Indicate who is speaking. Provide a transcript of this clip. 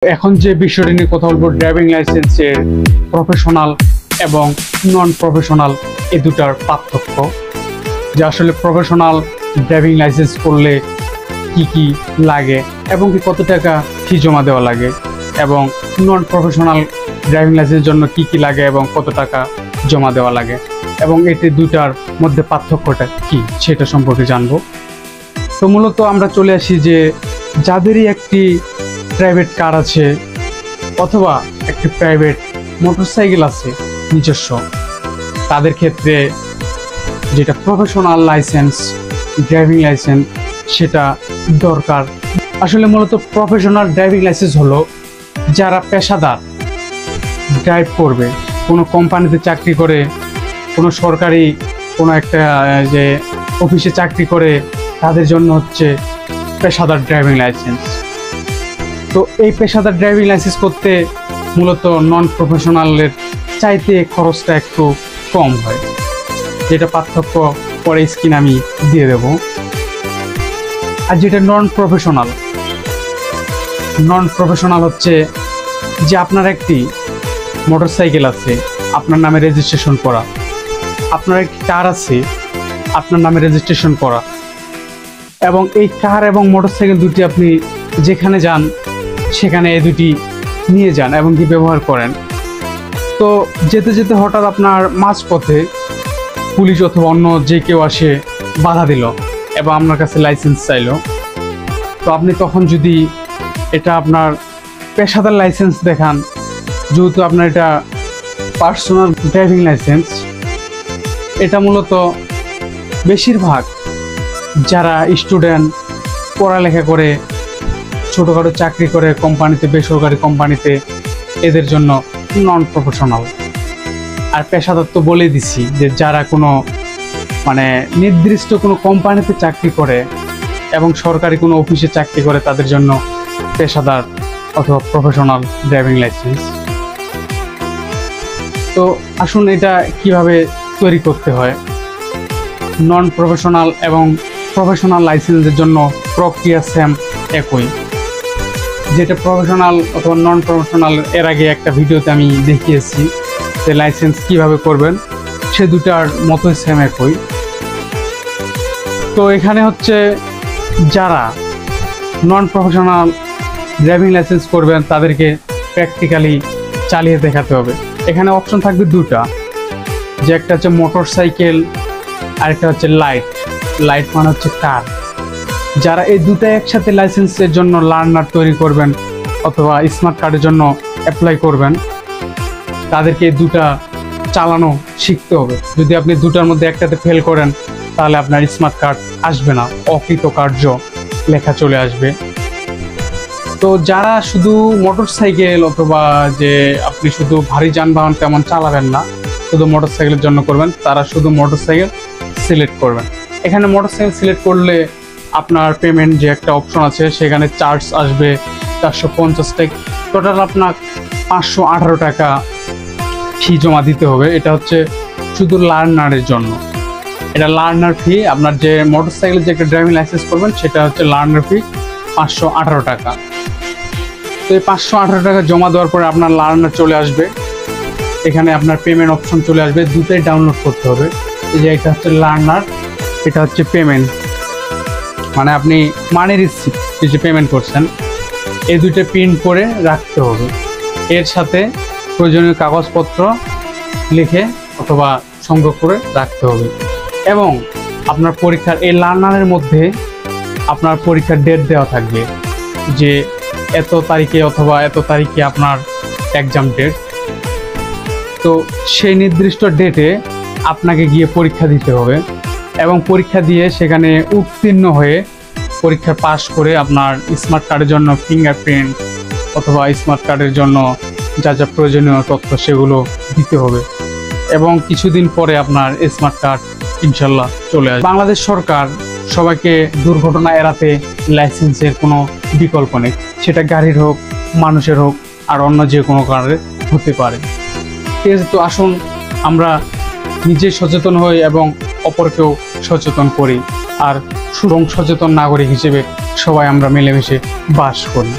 Speaker 1: এখন যে বিষয়টি নিয়ে কথা বলবো, ড্রাইভিং লাইসেন্সের প্রফেশনাল এবং নন প্রফেশনাল এই দুটার পার্থক্য। যে আসলে প্রফেশনাল ড্রাইভিং লাইসেন্স করলে কি কি লাগে এবং কি কত টাকা ফি জমা দেওয়া লাগে, এবং নন প্রফেশনাল ড্রাইভিং লাইসেন্সের জন্য কি কি লাগে এবং কত টাকা জমা দেওয়া লাগে, এবং এটি দুটার মধ্যে পার্থক্যটা কি সেটা সম্পর্কে জানবো। তো মূলত আমরা চলে আসি যে যাদেরই একটি প্রাইভেট কার আছে অথবা একটি প্রাইভেট মোটরসাইকেল আছে নিজস্ব, তাদের ক্ষেত্রে যেটা প্রফেশনাল লাইসেন্স ড্রাইভিং লাইসেন্স সেটা দরকার। আসলে মূলত প্রফেশনাল ড্রাইভিং লাইসেন্স হলো যারা পেশাদার ড্রাইভ করবে, কোনো কোম্পানিতে চাকরি করে, কোনো সরকারি কোনো একটা যে অফিসে চাকরি করে, তাদের জন্য হচ্ছে পেশাদার ড্রাইভিং লাইসেন্স। তো এই পেশাদার ড্রাইভিং লাইসেন্স করতে মূলত নন প্রফেশনালের চাইতে খরচটা একটু কম হয়, যেটা পার্থক্য পরে স্ক্রিন আমি দিয়ে দেব। আর যেটা নন প্রফেশনাল হচ্ছে যে আপনার একটি মোটরসাইকেল আছে আপনার নামে রেজিস্ট্রেশন করা, আপনার একটি কার আছে আপনার নামে রেজিস্ট্রেশন করা, এবং এই কার এবং মোটরসাইকেল দুটি আপনি যেখানে যান সেখানে এই দুটি নিয়ে যান এবং কি ব্যবহার করেন। তো যেতে যেতে হঠাৎ আপনার মাঝপথে পুলিশ অথবা অন্য যে কেউ আসে বাধা দিল এবং আপনার কাছে লাইসেন্স চাইলো, তো আপনি তখন যদি এটা আপনার পেশাদার লাইসেন্স দেখান, যেহেতু আপনার এটা পার্সোনাল ড্রাইভিং লাইসেন্স, এটা মূলত বেশিরভাগ যারা স্টুডেন্ট পড়ালেখা করে, ছোটোখাটো চাকরি করে কোম্পানিতে, বেসরকারি কোম্পানিতে, এদের জন্য নন প্রফেশনাল। আর পেশাদার তো বলেই দিছি যে যারা কোনো নির্দিষ্ট কোনো কোম্পানিতে চাকরি করে এবং সরকারি কোনো অফিসে চাকরি করে, তাদের জন্য পেশাদার অথবা প্রফেশনাল ড্রাইভিং লাইসেন্স। তো আসুন এটা কিভাবে তৈরি করতে হয়। নন প্রফেশনাল এবং প্রফেশনাল লাইসেন্সের জন্য প্রক্রিয়া সেম একই। যেটা প্রফেশনাল অথবা নন প্রফেশনাল এর আগে একটা ভিডিওতে আমি দেখিয়েছি যে লাইসেন্স কিভাবে করবেন, সে দুটার মতোই সেম একই। তো এখানে হচ্ছে যারা নন প্রফেশনাল ড্রাইভিং লাইসেন্স করবেন তাদেরকে প্র্যাকটিক্যালি চালিয়ে দেখাতে হবে। এখানে অপশন থাকবে দুটা, যে একটা হচ্ছে মোটরসাইকেল আর একটা হচ্ছে লাইট মানে হচ্ছে কার। যারা এই দুটো একসাথে লাইসেন্সের জন্য লার্নার তৈরি করবেন অথবা স্মার্ট কার্ডের জন্য অ্যাপ্লাই করবেন, তাদেরকে এই দুটা চালানো শিখতে হবে। যদি আপনি দুটার মধ্যে একটাতে ফেল করেন তাহলে আপনার স্মার্ট কার্ড আসবে না, অকৃতকার্য লেখা চলে আসবে। তো যারা শুধু মোটরসাইকেল অথবা যে আপনি শুধু ভারী যানবাহন তেমন চালাবেন না, শুধু মোটরসাইকেলের জন্য করবেন, তারা শুধু মোটরসাইকেল সিলেক্ট করবেন। এখানে মোটরসাইকেল সিলেক্ট করলে আপনার পেমেন্ট যে একটা অপশন আছে সেখানে চার্জ আসবে 450 টাকা, টোটাল আপনার 518 টাকা ফি জমা দিতে হবে। এটা হচ্ছে শুধু লার্নারের জন্য, এটা লার্নার ফি। আপনার যে মোটরসাইকেলের যে একটা ড্রাইভিং লাইসেন্স করবেন সেটা হচ্ছে লার্নার ফি 518 টাকা। তো এই 518 টাকা জমা দেওয়ার পরে আপনার লার্নার চলে আসবে, এখানে আপনার পেমেন্ট অপশন চলে আসবে, দুটোই ডাউনলোড করতে হবে। এই যে এটা হচ্ছে লার্নার, এটা হচ্ছে পেমেন্ট, মানে আপনি মানি রিসিপ্ট যে পেমেন্ট করছেন, এই দুটো প্রিন্ট করে রাখতে হবে। এর সাথে প্রয়োজনীয় কাগজপত্র লিখে অথবা সংগ্রহ করে রাখতে হবে। এবং আপনার পরীক্ষার এই লার্নারের মধ্যে আপনার পরীক্ষার ডেট দেওয়া থাকবে, যে এত তারিখে অথবা এত তারিখে আপনার এক্সাম ডেট। তো সেই নির্দিষ্ট ডেটে আপনাকে গিয়ে পরীক্ষা দিতে হবে, এবং পরীক্ষা দিয়ে সেখানে উত্তীর্ণ হয়ে পরীক্ষা পাশ করে আপনার স্মার্ট কার্ডের জন্য ফিঙ্গারপ্রিন্ট অথবা স্মার্ট কার্ডের জন্য যা যা প্রয়োজনীয় তথ্য সেগুলো দিতে হবে, এবং কিছুদিন পরে আপনার স্মার্ট কার্ড ইনশাল্লাহ চলে আসবে। বাংলাদেশ সরকার সবাইকে দুর্ঘটনা এড়াতে লাইসেন্সের কোনো বিকল্প নেই, সেটা গাড়ির হোক, মানুষের হোক, আর অন্য যে কোনো কারণে হতে পারে। ঠিক আছে, তো আসুন আমরা নিজে সচেতন হই এবং অপরকেও সচেতন করি, আর সচেতন নাগরিক হিসেবে সবাই আমরা মিলেমিশে বাস করি।